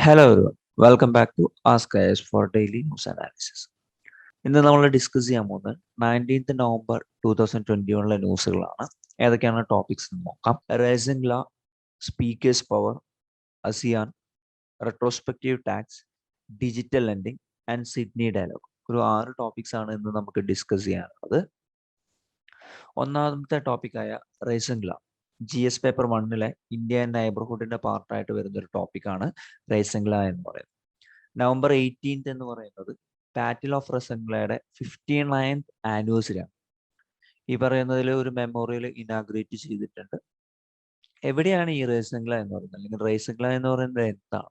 Hello everyone, welcome back to Ask IS for Daily News Analysis. ഇന്ന് നമ്മൾ discuss ചെയ്യാൻ പോകുന്നത് 19th നവംബർ 2021 ന്യൂസുകളാണ്. ഏതൊക്കെയാണ് ടോപ്പിക്സ് എന്ന് നോക്കാം. റൈസിംഗ് ലാ, speaker's power, ASEAN, retrospective tax, digital lending and Sydney dialogue. ഒരു 6 ടോപ്പിക്സ് ആണ് ഇന്ന് നമുക്ക് ഡിസ്കസ് ചെയ്യാനുള്ളത്. ഒന്നാമത്തെ ടോപ്പിക്കായ റൈസിംഗ് ലാ, GS പേപ്പർ 1 ഇന്ത്യ ആൻഡ് നൈബർഹുഡിന്റെ പാർട്ടായിട്ട് വരുന്ന ഒരു ടോപ്പിക്കാണ് റൈസിംഗ് ലാ എന്ന് പറയുന്നത്. നവംബർ 18 എന്ന് പറയുന്നത് battle of rising 59th anniversary ആണ്. ഈ പറയുന്നതിൽ ഒരു മെമ്മോറിയൽ ഇനാഗ്രേറ്റ് ചെയ്തിട്ടുണ്ട്. എവിടെയാണ് ഈ റൈസിംഗ് ലാ എന്ന് പറയുന്നത്, അല്ലെങ്കിൽ റൈസിംഗ് ലാ എന്ന് പറയുന്നത് എന്താണ്?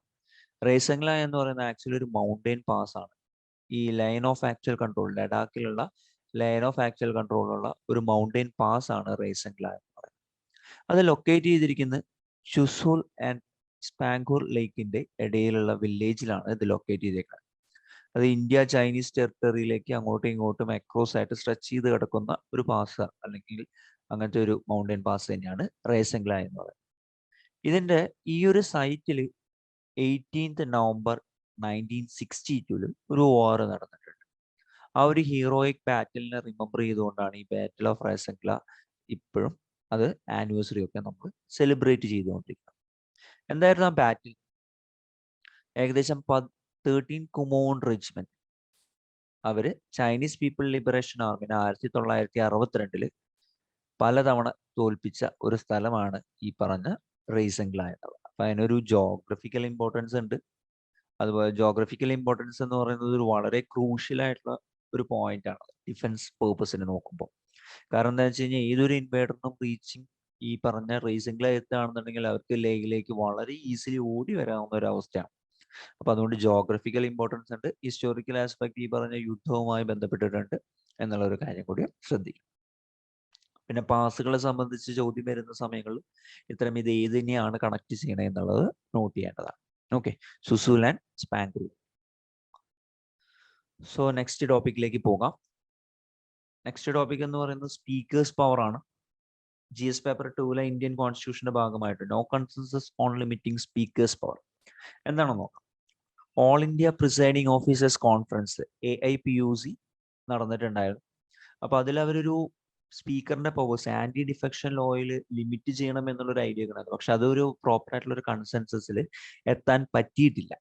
റൈസിംഗ് ലാ എന്ന് പറയുന്നത് ആക്ച്വലി ഒരു മൗണ്ടെയിൻ പാസ് ആണ്. ഈ ലൈൻ ഓഫ് ആക്ച്വൽ കൺട്രോൾ, ലഡാക്കിലുള്ള ലൈൻ ഓഫ് ആക്ച്വൽ കൺട്രോളുള്ള ഒരു മൗണ്ടെയിൻ പാസ് ആണ് റൈസിംഗ് ലാ എന്ന് പറയുന്നത്. അത് ലൊക്കേറ്റ് ചെയ്തിരിക്കുന്നത് ചുസൂൾ ആൻഡ് സ്പാങ്കൂർ ലേക്കിന്റെ ഇടയിലുള്ള വില്ലേജിലാണ് ഇത് ലൊക്കേറ്റ് ചെയ്തേക്കുന്നത്. അത് ഇന്ത്യ ചൈനീസ് ടെറിട്ടറിയിലേക്ക് അങ്ങോട്ടും ഇങ്ങോട്ടും അക്രോസ് ആയിട്ട് സ്ട്രെച്ച് ചെയ്ത് കിടക്കുന്ന ഒരു പാസ്, അല്ലെങ്കിൽ അങ്ങനത്തെ ഒരു മൗണ്ടൻ പാസ് തന്നെയാണ് റൈസിംഗ് ലാ എന്ന് പറയുന്നത്. ഇതിന്റെ ഈ ഒരു സൈറ്റിൽ 18th നവംബർ 1962 ഒരു വാർ നടന്നിട്ടുണ്ട്. ആ ഒരു ഹീറോയിക് ബാറ്റിലിനെ റിമെമ്പർ ചെയ്തുകൊണ്ടാണ് ഈ ബാറ്റിൽ ഓഫ് റൈസിംഗ് ലാ ഇപ്പോഴും അത് ആനിവേഴ്സറി ഒക്കെ നമ്മൾ സെലിബ്രേറ്റ് ചെയ്തുകൊണ്ടിരിക്കുന്നത്. എന്തായിരുന്നു ആ ബാറ്റിൽ? ഏകദേശം 13 കുമോൺ റെജിമെന്റ് അവര് ചൈനീസ് പീപ്പിൾ ലിബറേഷൻ ആർമിനെ 1962 പലതവണ തോൽപ്പിച്ച ഒരു സ്ഥലമാണ് ഈ പറഞ്ഞ റൈസിംഗ് ലാ എന്നുള്ളത്. അപ്പൊ അതിനൊരു ജോഗ്രഫിക്കൽ ഇമ്പോർട്ടൻസ് ഉണ്ട്. അതുപോലെ ജോഗ്രഫിക്കൽ ഇമ്പോർട്ടൻസ് എന്ന് പറയുന്നത് ഒരു വളരെ ക്രൂഷ്യൽ ആയിട്ടുള്ള ഒരു പോയിന്റ് ആണ് ഡിഫൻസ് പേർപ്പസിന് നോക്കുമ്പോൾ. കാരണം എന്താ വെച്ച് കഴിഞ്ഞാൽ ഏതൊരു ഇൻവേഡറിനും റീച്ചിങ് ഈ പറഞ്ഞ റൈസിംഗ് ലാ എത്തുകയാണെന്നുണ്ടെങ്കിൽ അവർക്ക് ലേയിലേക്ക് വളരെ ഈസിലി ഓടി വരാവുന്ന ഒരു അവസ്ഥയാണ്. അപ്പൊ അതുകൊണ്ട് ജോഗ്രഫിക്കൽ ഇമ്പോർട്ടൻസ് ഉണ്ട്. ഹിസ്റ്റോറിക്കൽ ആസ്പെക്ട് ഈ പറഞ്ഞ യുദ്ധവുമായി ബന്ധപ്പെട്ടിട്ടുണ്ട് എന്നുള്ള ഒരു കാര്യം കൂടി ശ്രദ്ധിക്കും. പിന്നെ പാസുകളെ സംബന്ധിച്ച് ചോദ്യം വരുന്ന സമയങ്ങളിൽ ഇത്തരം ഇത് ഏതിനെയാണ് കണക്ട് ചെയ്യണത് എന്നുള്ളത് നോട്ട് ചെയ്യേണ്ടതാണ്. Okay, Chushul and Spanggur. So next ടോപ്പിക്കിലേക്ക് പോകാം. നെക്സ്റ്റ് ടോപ്പിക് എന്ന് പറയുന്നത് സ്പീക്കേഴ്സ് പവർ ആണ്. GS പേപ്പർ 2 ഇന്ത്യൻ കോൺസ്റ്റിറ്റ്യൂഷന്റെ ഭാഗമായിട്ട് no consensus on limiting speaker's power എന്താണെന്ന് നോക്കാം. All India presiding officers conference AIPUC നടന്നിട്ടുണ്ടായിരുന്നു. അപ്പൊ അതിൽ അവരൊരു സ്പീക്കറിന്റെ പവേഴ്സ് ആന്റി ഡിഫെക്ഷൻ ലോയിൽ ലിമിറ്റ് ചെയ്യണം എന്നുള്ളൊരു ഐഡിയ ഉണ്ടായിരുന്നു. പക്ഷെ അതൊരു പ്രോപ്പർ ആയിട്ടുള്ള ഒരു കൺസെൻസസിൽ എത്താൻ പറ്റിയിട്ടില്ല.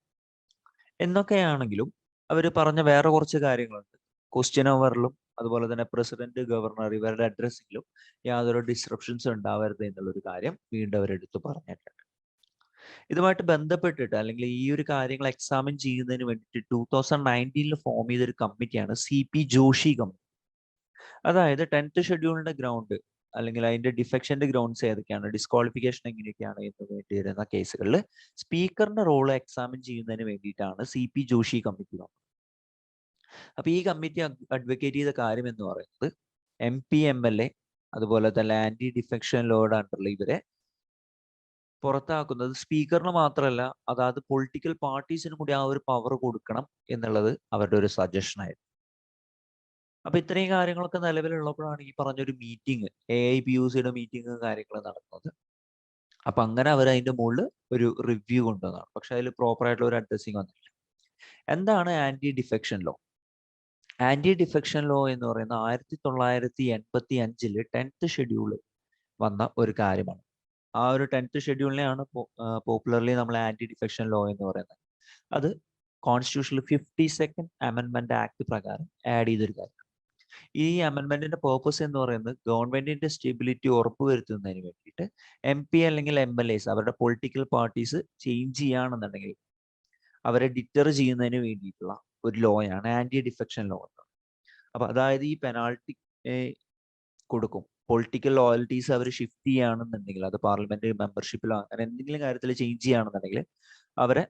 എന്നൊക്കെയാണെങ്കിലും അവർ പറഞ്ഞ വേറെ കുറച്ച് കാര്യങ്ങളുണ്ട്. ക്വസ്റ്റ്യൻ അവറിലും അതുപോലെ തന്നെ പ്രസിഡന്റ്, ഗവർണർ ഇവരുടെ അഡ്രസ്സിലും യാതൊരു ഡിസ്റപ്ഷൻസ് ഉണ്ടാവരുത് എന്നുള്ളൊരു കാര്യം വീണ്ടും അവരെടുത്ത് പറഞ്ഞിട്ടുണ്ട്. ഇതുമായിട്ട് ബന്ധപ്പെട്ടിട്ട് അല്ലെങ്കിൽ ഈ ഒരു കാര്യങ്ങൾ എക്സാമിൻ ചെയ്യുന്നതിന് വേണ്ടിയിട്ട് 2019 ഫോം ചെയ്തൊരു കമ്മിറ്റിയാണ് CP ജോഷി കമ്മിറ്റി. അതായത് 10th ഷെഡ്യൂളിന്റെ ഗ്രൗണ്ട് അല്ലെങ്കിൽ അതിന്റെ ഡിഫെക്ഷന്റെ ഗ്രൗണ്ട്സ് ഏതൊക്കെയാണ്, ഡിസ്ക്വാളിഫിക്കേഷൻ എങ്ങനെയൊക്കെയാണ് എന്ന് വേണ്ടി വരുന്ന കേസുകളിൽ സ്പീക്കറിന്റെ റോൾ എക്സാമിൻ ചെയ്യുന്നതിന് വേണ്ടിയിട്ടാണ് CP ജോഷി കമ്മിറ്റി വന്നത്. അപ്പൊ ഈ കമ്മിറ്റി അഡ്വക്കേറ്റ് ചെയ്ത കാര്യം എന്ന് പറയുന്നത് MP MLA അതുപോലെ തന്നെ ആന്റി ഡിഫെക്ഷൻ ലോയുടെ അണ്ടറിൽ ഇവരെ പുറത്താക്കുന്നത് സ്പീക്കറിന് മാത്രമല്ല അതായത് പൊളിറ്റിക്കൽ പാർട്ടീസിനും കൂടി ആ ഒരു പവർ കൊടുക്കണം എന്നുള്ളത് അവരുടെ ഒരു സജഷൻ ആയിരുന്നു. അപ്പൊ ഇത്രയും കാര്യങ്ങളൊക്കെ നിലവിലുള്ളപ്പോഴാണ് ഈ പറഞ്ഞൊരു മീറ്റിംഗ്, AIPUCയുടെ മീറ്റിംഗ് കാര്യങ്ങൾ നടക്കുന്നത്. അപ്പൊ അങ്ങനെ അവർ അതിന്റെ മുകളിൽ ഒരു റിവ്യൂ കൊണ്ടുവന്നതാണ്. പക്ഷെ അതിൽ പ്രോപ്പർ ആയിട്ടുള്ള ഒരു അഡ്രസ്സിങ് വന്നിട്ടില്ല. എന്താണ് anti defection law? Anti defection law എന്ന് പറയുന്ന 1985 10th ഷെഡ്യൂൾ വന്ന ഒരു കാര്യമാണ്. ആ ഒരു 10th ഷെഡ്യൂളിനെയാണ് പോപ്പുലർലി നമ്മൾ ആന്റി ഡിഫെക്ഷൻ ലോ എന്ന് പറയുന്നത്. അത് കോൺസ്റ്റിറ്റ്യൂഷനിൽ 52nd അമെൻമെന്റ് ആക്ട് പ്രകാരം ആഡ് ചെയ്തൊരു കാര്യം. ഈ അമെൻമെന്റിന്റെ പേർപ്പസ് എന്ന് പറയുന്നത് ഗവൺമെന്റിന്റെ സ്റ്റെബിലിറ്റി ഉറപ്പുവരുത്തുന്നതിന് വേണ്ടിയിട്ട് MP അല്ലെങ്കിൽ MLAs അവരുടെ പൊളിറ്റിക്കൽ പാർട്ടീസ് ചേഞ്ച് ചെയ്യുകയാണെന്നുണ്ടെങ്കിൽ അവരെ ഡിറ്റർ ചെയ്യുന്നതിന് വേണ്ടിയിട്ടുള്ള ഒരു ലോയാണ് ആന്റി ഡിഫെക്ഷൻ ലോ എന്ന്. അപ്പൊ അതായത് ഈ പെനാൾട്ടി കൊടുക്കും. പൊളിറ്റിക്കൽ ലോയൽറ്റീസ് അവർ ഷിഫ്റ്റ് ചെയ്യുകയാണെന്നുണ്ടെങ്കിൽ, അത് പാർലമെന്റ് മെമ്പർഷിപ്പിലോ അങ്ങനെ എന്തെങ്കിലും കാര്യത്തിൽ ചേഞ്ച് ചെയ്യുകയാണെന്നുണ്ടെങ്കിൽ അവരെ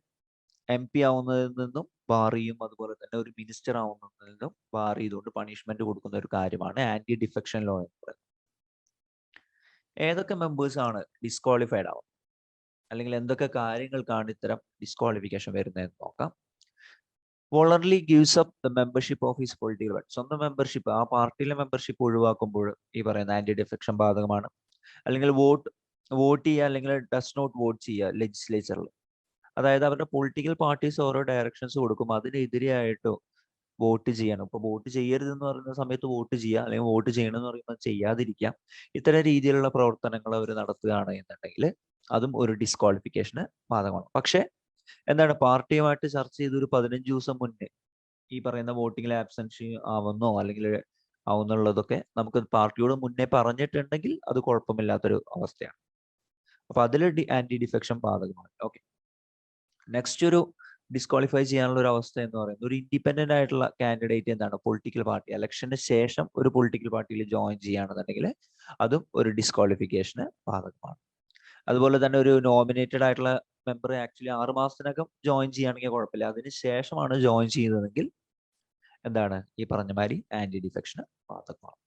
MP ആവുന്നതിൽ നിന്നും ബാർ ചെയ്യും. അതുപോലെ തന്നെ ഒരു മിനിസ്റ്റർ ആവുന്നതിൽ നിന്നും ബാർ ചെയ്തുകൊണ്ട് പണിഷ്മെന്റ് കൊടുക്കുന്ന ഒരു കാര്യമാണ് ആന്റി ഡിഫെക്ഷൻ ലോ എന്ന് പറയുന്നത്. ഏതൊക്കെ മെമ്പേഴ്സ് ആണ് ഡിസ്ക്വാളിഫൈഡ് ആവുന്നത്, അല്ലെങ്കിൽ എന്തൊക്കെ കാര്യങ്ങൾക്കാണ് ഇത്തരം ഡിസ്ക്വാളിഫിക്കേഷൻ വരുന്നതെന്ന് നോക്കാം. വോളർലി gives up the membership of his political party. സ്വന്തം മെമ്പർഷിപ്പ്, ആ പാർട്ടിയിലെ മെമ്പർഷിപ്പ് ഒഴിവാക്കുമ്പോൾ ഈ പറയുന്ന ആന്റി ഡിഫെക്ഷൻ ബാധകമാണ്. അല്ലെങ്കിൽ വോട്ട് ചെയ്യുക അല്ലെങ്കിൽ ഡസ് നോട്ട് വോട്ട് ചെയ്യുക ലെജിസ്ലേച്ചറിൽ, അതായത് അവരുടെ പൊളിറ്റിക്കൽ പാർട്ടീസ് ഓരോ ഡയറക്ഷൻസ് കൊടുക്കും, അതിനെതിരെയായിട്ടോ വോട്ട് ചെയ്യണം. ഇപ്പൊ വോട്ട് ചെയ്യരുതെന്ന് പറയുന്ന സമയത്ത് വോട്ട് ചെയ്യുക, അല്ലെങ്കിൽ വോട്ട് ചെയ്യണമെന്ന് പറയുമ്പോൾ ചെയ്യാതിരിക്കുക. ഇത്തരം രീതിയിലുള്ള പ്രവർത്തനങ്ങൾ അവർ നടത്തുകയാണ് എന്നുണ്ടെങ്കിൽ അതും ഒരു ഡിസ്ക്വാളിഫിക്കേഷന് ബാധകമാണ്. പക്ഷെ എന്താണ്, പാർട്ടിയുമായിട്ട് ചർച്ച ചെയ്ത് ഒരു 15 ദിവസം മുന്നേ ഈ പറയുന്ന വോട്ടിങ്ങിൽ ആബ്സെൻസ് ആവുന്നോ അല്ലെങ്കിൽ ആവുന്നുള്ളതൊക്കെ നമുക്ക് പാർട്ടിയോട് മുന്നേ പറഞ്ഞിട്ടുണ്ടെങ്കിൽ അത് കുഴപ്പമില്ലാത്തൊരു അവസ്ഥയാണ്. അപ്പൊ അതിൽ ആന്റി ഡിഫെക്ഷൻ ബാധകമാണ്. ഓക്കെ, നെക്സ്റ്റ് ഒരു ഡിസ്ക്വാളിഫൈ ചെയ്യാനുള്ള ഒരു അവസ്ഥ എന്ന് പറയുന്നത് ഒരു ഇൻഡിപെൻഡന്റ് ആയിട്ടുള്ള കാൻഡിഡേറ്റ് എന്താണ്, പൊളിറ്റിക്കൽ പാർട്ടി ഇലക്ഷന് ശേഷം ഒരു പൊളിറ്റിക്കൽ പാർട്ടിയിൽ ജോയിൻ ചെയ്യുകയാണെന്നുണ്ടെങ്കിൽ അതും ഒരു ഡിസ്ക്വാളിഫിക്കേഷന് ബാധകമാണ്. അതുപോലെ തന്നെ ഒരു നോമിനേറ്റഡ് ആയിട്ടുള്ള മെമ്പർ ആക്ച്വലി 6 മാസത്തിനകം ജോയിൻ ചെയ്യുകയാണെങ്കിൽ കുഴപ്പമില്ല, അതിന് ശേഷമാണ് ജോയിൻ ചെയ്യുന്നതെങ്കിൽ എന്താണ് ഈ പറഞ്ഞ മാതിരി ആന്റി ഡിഫെക്ഷന് ബാധകമാണ്.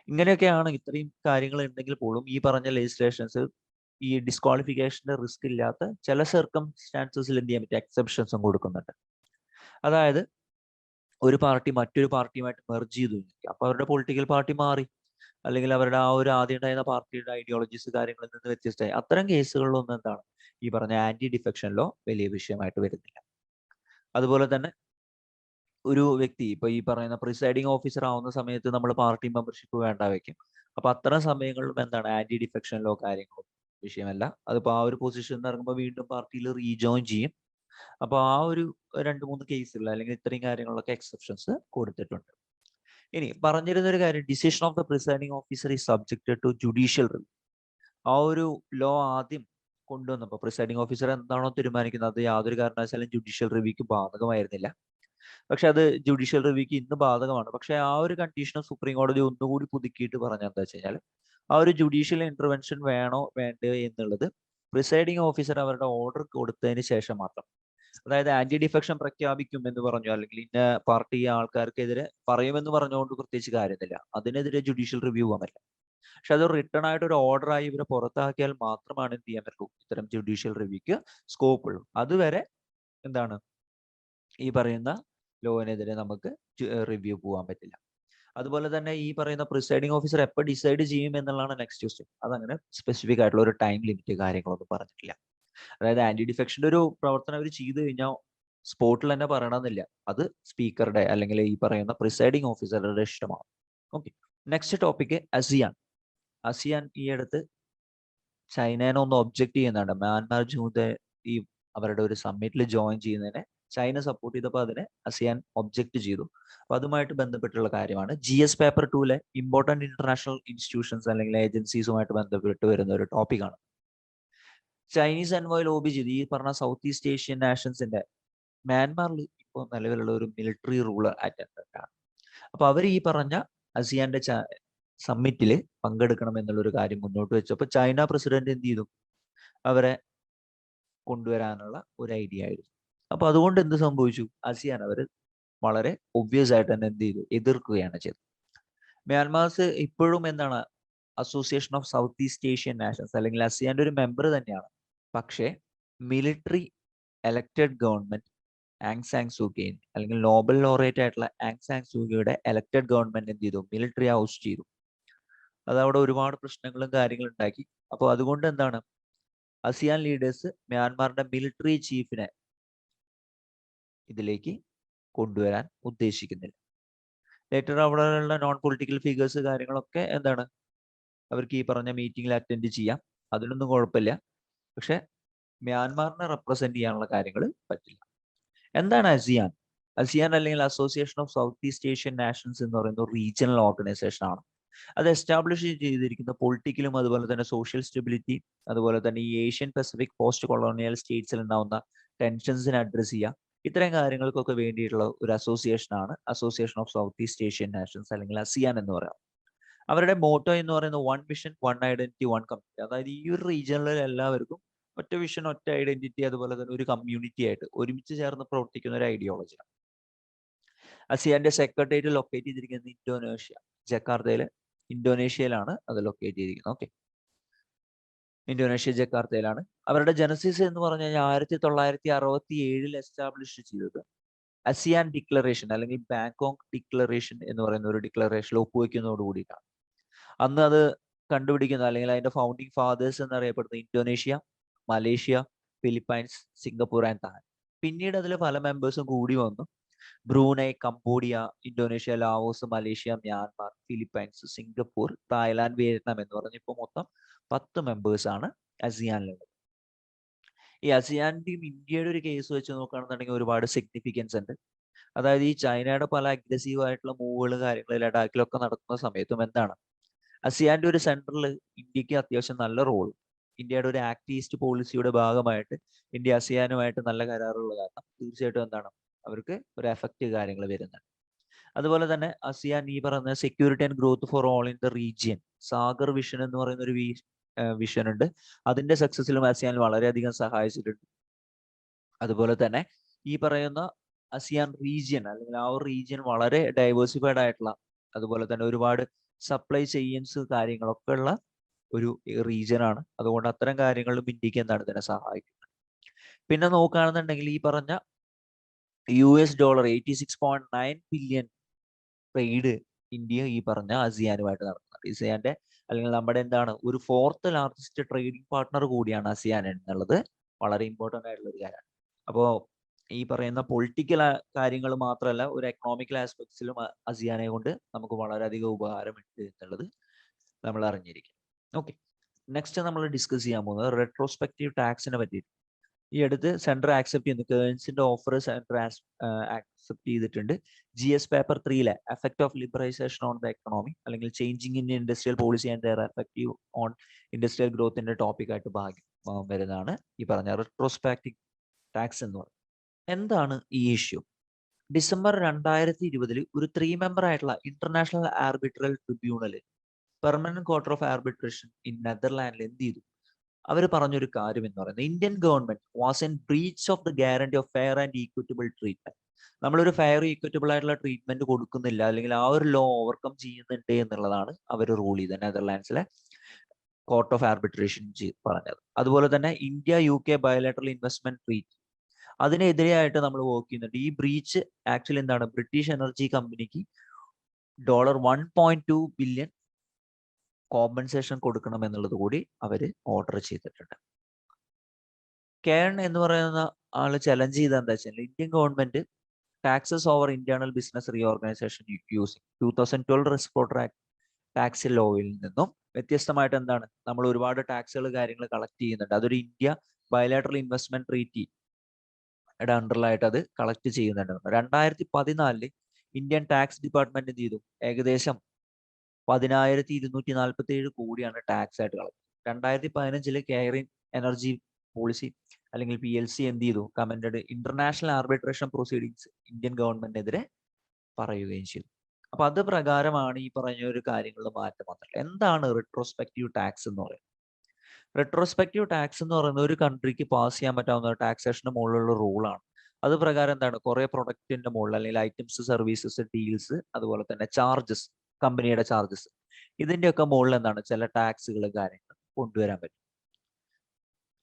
ഇങ്ങനെയൊക്കെയാണ്, ഇത്രയും കാര്യങ്ങൾ ഉണ്ടെങ്കിൽ പോലും ഈ പറഞ്ഞ ലെജിസ്ലേഷൻസ് ഈ ഡിസ്ക്വാളിഫിക്കേഷന്റെ റിസ്ക് ഇല്ലാത്ത ചില സർക്കംസ്റ്റാൻസസിൽ എന്ത് ചെയ്യാൻ പറ്റും, എക്സെപ്ഷൻസും കൊടുക്കുന്നുണ്ട്. അതായത് ഒരു പാർട്ടി മറ്റൊരു പാർട്ടിയുമായിട്ട് മെർജ് ചെയ്തു, അപ്പൊ അവരുടെ പൊളിറ്റിക്കൽ പാർട്ടി മാറി, അല്ലെങ്കിൽ അവരുടെ ആ ഒരു ആദ്യം ഉണ്ടായിരുന്ന പാർട്ടിയുടെ ഐഡിയോളജീസ് കാര്യങ്ങളിൽ നിന്ന് വ്യത്യസ്തമായി, അത്തരം കേസുകളിലൊന്നും എന്താണ് ഈ പറഞ്ഞ ആന്റി ഡിഫെക്ഷനിലോ വലിയ വിഷയമായിട്ട് വരുന്നില്ല. അതുപോലെ തന്നെ ഒരു വ്യക്തി ഇപ്പൊ ഈ പറയുന്ന പ്രിസൈഡിങ് ഓഫീസർ ആവുന്ന സമയത്ത് നമ്മൾ പാർട്ടി മെമ്പർഷിപ്പ് വേണ്ട വെക്കും. അപ്പൊ അത്തരം സമയങ്ങളിലും എന്താണ് ആന്റി ഡിഫെക്ഷനിലോ കാര്യങ്ങളോ വിഷയമല്ല. അതിപ്പോ ആ ഒരു പൊസിഷനിൽ നിന്ന് ഇറങ്ങുമ്പോൾ വീണ്ടും പാർട്ടിയിൽ റീജോയിൻ ചെയ്യും. അപ്പൊ ആ ഒരു 2-3 കേസുകൾ അല്ലെങ്കിൽ ഇത്രയും കാര്യങ്ങളിലൊക്കെ എക്സെപ്ഷൻസ് കൊടുത്തിട്ടുണ്ട്. ഇനി പറഞ്ഞിരുന്ന ഒരു കാര്യം, decision of the presiding officer is subjected to judicial review. ആ ഒരു ലോ ആദ്യം കൊണ്ടുവന്നപ്പോൾ പ്രിസൈഡിങ് ഓഫീസർ എന്താണോ തീരുമാനിക്കുന്നത് അത് യാതൊരു കാരണവശാലും ജുഡീഷ്യൽ റിവ്യൂക്ക് ബാധകമായിരുന്നില്ല. പക്ഷെ അത് ജുഡീഷ്യൽ റിവ്യൂക്ക് ഇന്ന് ബാധകമാണ്. പക്ഷെ ആ ഒരു കണ്ടീഷൻ സുപ്രീം കോടതി ഒന്നുകൂടി പുതുക്കിയിട്ട് പറഞ്ഞ എന്താ വെച്ച് കഴിഞ്ഞാൽ, ആ ഒരു ജുഡീഷ്യൽ ഇന്റർവെൻഷൻ വേണോ വേണ്ടേ എന്നുള്ളത് പ്രിസൈഡിങ് ഓഫീസർ അവരുടെ ഓർഡർ കൊടുത്തതിന് ശേഷം മാത്രം. അതായത് ആന്റി ഡിഫെക്ഷൻ പ്രഖ്യാപിക്കും എന്ന് പറഞ്ഞു, അല്ലെങ്കിൽ ഇന്ന പാർട്ടി ആൾക്കാർക്കെതിരെ പറയുമെന്ന് പറഞ്ഞുകൊണ്ട് പ്രത്യേകിച്ച് കാര്യമില്ല, അതിനെതിരെ ജുഡീഷ്യൽ റിവ്യൂ പോകാൻ പറ്റില്ല. പക്ഷെ അത് റിട്ടേൺ ആയിട്ട് ഒരു ഓർഡർ ആയി ഇവരെ പുറത്താക്കിയാൽ മാത്രമാണ് എന്ത് ചെയ്യാൻ പറ്റുള്ളൂ, ഇത്തരം ജുഡീഷ്യൽ റിവ്യൂക്ക് സ്കോപ്പ് ഉള്ളൂ. അതുവരെ എന്താണ് ഈ പറയുന്ന ലോവിനെതിരെ നമുക്ക് റിവ്യൂ പോകാൻ പറ്റില്ല. അതുപോലെ തന്നെ ഈ പറയുന്ന പ്രിസൈഡിങ് ഓഫീസർ എപ്പോൾ ഡിസൈഡ് ചെയ്യും എന്നുള്ളതാണ് നെക്സ്റ്റ് ക്വസ്റ്റ്യൻ. അതങ്ങനെ സ്പെസിഫിക് ആയിട്ടുള്ള ഒരു ടൈം ലിമിറ്റ് കാര്യങ്ങളൊന്നും പറഞ്ഞിട്ടില്ല. അതായത് ആന്റി ഡിഫെക്ഷന്റെ ഒരു പ്രവർത്തനം അവർ ചെയ്തു കഴിഞ്ഞാൽ സ്പോട്ടിൽ തന്നെ പറയണമെന്നില്ല, അത് സ്പീക്കറുടെ അല്ലെങ്കിൽ ഈ പറയുന്ന പ്രിസൈഡിങ് ഓഫീസറുടെ ഇഷ്ടമാണ്. Okay, next topic ASEAN. ASEAN ഈ അടുത്ത് ചൈനേനെ ഒന്ന് ഒബ്ജക്ട് ചെയ്യുന്നുണ്ട്. മ്യാൻമാർ ജൂത ഈ അവരുടെ ഒരു സമ്മിറ്റിൽ ജോയിൻ ചെയ്യുന്നതിനെ ചൈന സപ്പോർട്ട് ചെയ്തപ്പോൾ അതിനെ ASEAN ഒബ്ജക്ട് ചെയ്തു. അപ്പൊ അതുമായിട്ട് ബന്ധപ്പെട്ടുള്ള കാര്യമാണ്. GS പേപ്പർ 2-ലെ ഇമ്പോർട്ടന്റ് ഇന്റർനാഷണൽ ഇൻസ്റ്റിറ്റ്യൂഷൻസ് അല്ലെങ്കിൽ ഏജൻസീസുമായിട്ട് ബന്ധപ്പെട്ട് വരുന്ന ഒരു ടോപ്പിക്കാണ്. ചൈനീസ് എൻവോയ് ലോബി ചെയ്ത് ഈ പറഞ്ഞ സൗത്ത് ഈസ്റ്റ് ഏഷ്യൻ നാഷൻസിന്റെ മ്യാൻമാറിൽ ഇപ്പോൾ നിലവിലുള്ള ഒരു മിലിറ്ററി റൂളർ അറ്റൻഡന്റ് ആണ്. അപ്പൊ അവർ ഈ പറഞ്ഞ ASEAന്റെ സമ്മിറ്റിൽ പങ്കെടുക്കണം എന്നുള്ളൊരു കാര്യം മുന്നോട്ട് വെച്ചപ്പോൾ ചൈന പ്രസിഡന്റ് എന്ത് ചെയ്തു, അവരെ കൊണ്ടുവരാനുള്ള ഒരു ഐഡിയ ആയിരുന്നു. അപ്പൊ അതുകൊണ്ട് എന്ത് സംഭവിച്ചു, ASEAN അവർ വളരെ ഒബ്വിയസ് ആയിട്ട് തന്നെ എന്ത് ചെയ്തു, എതിർക്കുകയാണ് ചെയ്തത്. മ്യാൻമാർസ് ഇപ്പോഴും എന്താണ് Association of South East Asian Nations അല്ലെങ്കിൽ ASEAന്റെ ഒരു മെമ്പർ തന്നെയാണ്. പക്ഷേ military elected government Aung San Suu Kyi അല്ലെങ്കിൽ നോബൽ ലോറേറ്റ് ആയിട്ടുള്ള ആങ് സാങ് സൂക്കിയുടെ എലക്റ്റഡ് ഗവൺമെന്റ് എന്ത് ചെയ്തു, മിലിറ്ററി ഹൗസ് ചെയ്തു. അതവിടെ ഒരുപാട് പ്രശ്നങ്ങളും കാര്യങ്ങളും ഉണ്ടാക്കി. അപ്പോൾ അതുകൊണ്ട് എന്താണ് ASEAN ലീഡേഴ്സ് മ്യാൻമാറിന്റെ മിലിറ്ററി ചീഫിനെ ഇതിലേക്ക് കൊണ്ടുവരാൻ ഉദ്ദേശിക്കുന്നില്ല. ലേറ്റർ അവിടെയുള്ള നോൺ പൊളിറ്റിക്കൽ ഫിഗേഴ്സ് കാര്യങ്ങളൊക്കെ എന്താണ് അവർക്ക് ഈ പറഞ്ഞ മീറ്റിംഗിൽ അറ്റൻഡ് ചെയ്യാം, അതിനൊന്നും കുഴപ്പമില്ല. പക്ഷെ മ്യാൻമാറിനെ റെപ്രസെന്റ് ചെയ്യാനുള്ള കാര്യങ്ങൾ പറ്റില്ല. എന്താണ് ASEAN? ASEAN അല്ലെങ്കിൽ association of South East Asian nations എന്ന് പറയുന്ന റീജിയണൽ ഓർഗനൈസേഷൻ ആണ്. അത് എസ്റ്റാബ്ലിഷ് ചെയ്തിരിക്കുന്ന പൊളിറ്റിക്കലും അതുപോലെ തന്നെ സോഷ്യൽ സ്റ്റെബിലിറ്റി, അതുപോലെ തന്നെ ഈ ഏഷ്യൻ പസഫിക് പോസ്റ്റ് കൊളോണിയൽ സ്റ്റേറ്റ്സിൽ ഉണ്ടാവുന്ന ടെൻഷൻസിനെ അഡ്രസ് ചെയ്യുക, ഇത്തരം കാര്യങ്ങൾക്കൊക്കെ വേണ്ടിയിട്ടുള്ള ഒരു അസോസിയേഷൻ ആണ് association of South East Asian Nations അല്ലെങ്കിൽ ASEAN എന്ന് പറയാം. അവരുടെ മോട്ടോ എന്ന് പറയുന്നത് 1 വിഷൻ 1 ഐഡന്റിറ്റി 1 കമ്മ്യൂണിറ്റി. അതായത് ഈ ഒരു റീജിയണിൽ എല്ലാവർക്കും ഒറ്റ വിഷൻ ഒറ്റ ഐഡന്റിറ്റി അതുപോലെ തന്നെ ഒരു കമ്മ്യൂണിറ്റി ആയിട്ട് ഒരുമിച്ച് ചേർന്ന് പ്രവർത്തിക്കുന്ന ഒരു ഐഡിയോളജിയാണ്. ASEAന്റെ സെക്രട്ടേറിയറ്റ് ലൊക്കേറ്റ് ചെയ്തിരിക്കുന്നത് ഇന്തോനേഷ്യ, ജക്കാർത്തയില് ഇന്തോനേഷ്യയിലാണ് അത് ലൊക്കേറ്റ് ചെയ്തിരിക്കുന്നത്. ഓക്കെ, ഇന്തോനേഷ്യ ജക്കാർത്തയിലാണ്. അവരുടെ ജനസിസ് എന്ന് പറഞ്ഞു കഴിഞ്ഞാൽ 1967 എസ്റ്റാബ്ലിഷ് ചെയ്തത് ASEAN ഡിക്ലറേഷൻ അല്ലെങ്കിൽ ബാങ്കോക്ക് ഡിക്ലറേഷൻ എന്ന് പറയുന്ന ഒരു ഡിക്ലറേഷനിൽ ഒപ്പുവെക്കുന്നതോട് കൂടിയിട്ടാണ്. അന്ന് അത് കണ്ടുപിടിക്കുന്ന അല്ലെങ്കിൽ അതിന്റെ ഫൗണ്ടിങ് ഫാദേഴ്സ് എന്നറിയപ്പെടുന്ന Indonesia, Malaysia, Philippines, Singapore and Thai. പിന്നീട് അതിൽ പല മെമ്പേഴ്സും കൂടി വന്നു. Brunei, Cambodia, Indonesia, Laos, Malaysia, Myanmar, Philippines, Singapore, Thailand, Vietnam എന്ന് പറഞ്ഞ് ഇപ്പോൾ മൊത്തം 10 മെമ്പേഴ്സാണ് ASEAN-ലുള്ളത്. ഈ ASEAN-ന്റെയും ഇന്ത്യയുടെ ഒരു കേസ് വെച്ച് നോക്കുകയാണെന്നുണ്ടെങ്കിൽ ഒരുപാട് സിഗ്നിഫിക്കൻസ് ഉണ്ട്. അതായത് ഈ ചൈനയുടെ പല അഗ്രസീവ് ആയിട്ടുള്ള മൂവുകൾ കാര്യങ്ങൾ ലഡാക്കിലൊക്കെ നടക്കുന്ന സമയത്തും എന്താണ് ASEAN-ന്റെ ഒരു സെൻട്രൽ ഇന്ത്യക്ക് അത്യാവശ്യം നല്ല റോൾ, ഇന്ത്യയുടെ ഒരു ആക്ട് ഈസ്റ്റ് പോളിസിയുടെ ഭാഗമായിട്ട് ഇന്ത്യ ASEAN-നുമായിട്ട് നല്ല കരാറുള്ള കാരണം തീർച്ചയായിട്ടും എന്താണ് അവർക്ക് ഒരു എഫക്റ്റ് കാര്യങ്ങൾ വരുന്നുണ്ട്. അതുപോലെ തന്നെ ASEAN ഈ പറയുന്ന security and growth for all in the region, Sagar vision എന്ന് പറയുന്ന ഒരു വിഷൻ ഉണ്ട്. അതിന്റെ സക്സസിലും ASEAN വളരെയധികം സഹായിച്ചിട്ടുണ്ട്. അതുപോലെ തന്നെ ഈ പറയുന്ന ASEAN റീജിയൻ അല്ലെങ്കിൽ ആ ഒരു റീജിയൻ വളരെ ഡൈവേഴ്സിഫൈഡ് ആയിട്ടുള്ള, അതുപോലെ തന്നെ ഒരുപാട് സപ്ലൈ ചെയിൻസ് കാര്യങ്ങളൊക്കെ ഉള്ള ഒരു റീജിയൻ ആണ്. അതുകൊണ്ട് അത്തരം കാര്യങ്ങളിലും ഇന്ത്യക്ക് എന്താണ് ഇതിനെ സഹായിക്കുന്നത്. പിന്നെ നോക്കുകയാണെന്നുണ്ടെങ്കിൽ ഈ പറഞ്ഞ $86.9 ബില്യൺ ട്രേഡ് ഇന്ത്യ ഈ പറഞ്ഞ ASEAN-നുമായിട്ട് നടത്തുന്നത്. ASEAN-ന്റെ അല്ലെങ്കിൽ നമ്മുടെ എന്താണ് ഒരു 4th ലാർജസ്റ്റ് ട്രേഡിംഗ് പാർട്ണർ കൂടിയാണ് ASEAN എന്നുള്ളത് വളരെ ഇമ്പോർട്ടൻ്റ് ആയിട്ടുള്ള ഒരു കാര്യമാണ്. അപ്പോൾ ഈ പറയുന്ന പൊളിറ്റിക്കൽ കാര്യങ്ങൾ മാത്രമല്ല, ഒരു എക്കണോമിക്കൽ ആസ്പെക്ട്സിലും ASEAN-നെ കൊണ്ട് നമുക്ക് വളരെയധികം ഉപകാരമുണ്ട് എന്നുള്ളത് നമ്മൾ അറിഞ്ഞിരിക്കും. ഓക്കെ, നെക്സ്റ്റ് നമ്മൾ ഡിസ്കസ് ചെയ്യാൻ പോകുന്നത് റെട്രോസ്പെക്റ്റീവ് ടാക്സിനെ പറ്റിയിട്ട്. ഈ അടുത്ത് സെൻട്രൽ ആക്സെപ്റ്റ് ചെയ്യുന്നു, കേൺസിന്റെ ഓഫർ സെൻട്രൽ ആക്സെപ്റ്റ് ചെയ്തിട്ടുണ്ട്. GS പേപ്പർ 3-ലെ effect of liberalisation on the economy അല്ലെങ്കിൽ changing in industrial policy and their effective on industrial ഗ്രോത്തിന്റെ ടോപ്പിക്കായിട്ട് വരുന്നതാണ് ഈ പറഞ്ഞ റെട്രോസ്പെക്റ്റീവ് ടാക്സ് എന്ന് പറയുന്നത്. എന്താണ് ഈ ഇഷ്യൂ? ഡിസംബർ 2020 ഒരു 3 മെമ്പർ ആയിട്ടുള്ള international arbitral tribunal, permanent court of arbitration in നെതർലാൻഡിൽ എന്ത് ചെയ്തു? അവർ പറഞ്ഞൊരു കാര്യം എന്ന് പറയുന്നത് Indian government was in breach of the guarantee of fair and equitable treatment. നമ്മളൊരു ഫെയർ ഈക്വിറ്റബിൾ ആയിട്ടുള്ള ട്രീറ്റ്മെന്റ് കൊടുക്കുന്നില്ല, അല്ലെങ്കിൽ ആ ഒരു ലോ ഓവർകം ചെയ്യുന്നുണ്ട് എന്നുള്ളതാണ് അവർ റൂൾ ചെയ്തത്, നെതർലാൻഡ്സിലെ കോർട്ട് ഓഫ് ആർബിട്രേഷൻ പറഞ്ഞത്. അതുപോലെ തന്നെ India UK bilateral investment treat, അതിനെതിരെയായിട്ട് നമ്മൾ വർക്ക് ചെയ്യുന്നുണ്ട്. ഈ ബ്രീച്ച് ആക്ച്വലി എന്താണ്, ബ്രിട്ടീഷ് എനർജി കമ്പനിക്ക് $1.2 ബില്യൺ കോമ്പൻസേഷൻ കൊടുക്കണം എന്നുള്ളത് കൂടി അവർ ഓർഡർ ചെയ്തിട്ടുണ്ട്. കേൺ എന്ന് പറയുന്ന ആള് ചലഞ്ച് ചെയ്ത എന്താ വെച്ചാൽ Indian government taxes over internal business reorganisation using 2012 reciprocal tax ലോയിൽ നിന്നും വ്യത്യസ്തമായിട്ട് എന്താണ് നമ്മൾ ഒരുപാട് ടാക്സുകൾ കാര്യങ്ങൾ കളക്ട് ചെയ്യുന്നുണ്ട്. അതൊരു ഇന്ത്യ ബയലാറ്ററൽ ഇൻവെസ്റ്റ്മെന്റ് ട്രീറ്റി അണ്ടറിലായിട്ട് അത് കളക്ട് ചെയ്യുന്നുണ്ട്. 2014 ഇന്ത്യൻ ടാക്സ് ഡിപ്പാർട്ട്മെന്റ് എന്ത് ചെയ്തു? ഏകദേശം 10,247 കോടിയാണ് ടാക്സ് ആയിട്ട് കളക്ട്. 2015 കെയറിൻ എനർജി പോളിസി അല്ലെങ്കിൽ PLC എന്ത് ചെയ്തു? Commented international arbitration proceedings Indian ഗവൺമെന്റിനെതിരെ പറയുകയും ചെയ്തു. അപ്പൊ അത് പ്രകാരമാണ് ഈ പറഞ്ഞ ഒരു കാര്യങ്ങളിൽ മാറ്റം വന്നിട്ടുള്ളത്. എന്താണ് റെട്രോസ്പെക്റ്റീവ് ടാക്സ് എന്ന് പറയുന്നത്? റെട്രോസ്പെക്റ്റീവ് ടാക്സ് എന്ന് പറയുന്നത് ഒരു കൺട്രിക്ക് പാസ് ചെയ്യാൻ പറ്റാവുന്ന ടാക്സേഷന് മുകളിലുള്ള റൂളാണ്. അത് പ്രകാരം എന്താണ് കുറെ പ്രൊഡക്റ്റിന്റെ മുകളിൽ അല്ലെങ്കിൽ ഐറ്റംസ്, സർവീസസ്, ഡീൽസ്, അതുപോലെ തന്നെ ചാർജസ്, കമ്പനിയുടെ ചാർജസ്, ഇതിന്റെയൊക്കെ മുകളിൽ എന്താണ് ചില ടാക്സുകൾ കാര്യങ്ങൾ കൊണ്ടുവരാൻ പറ്റും.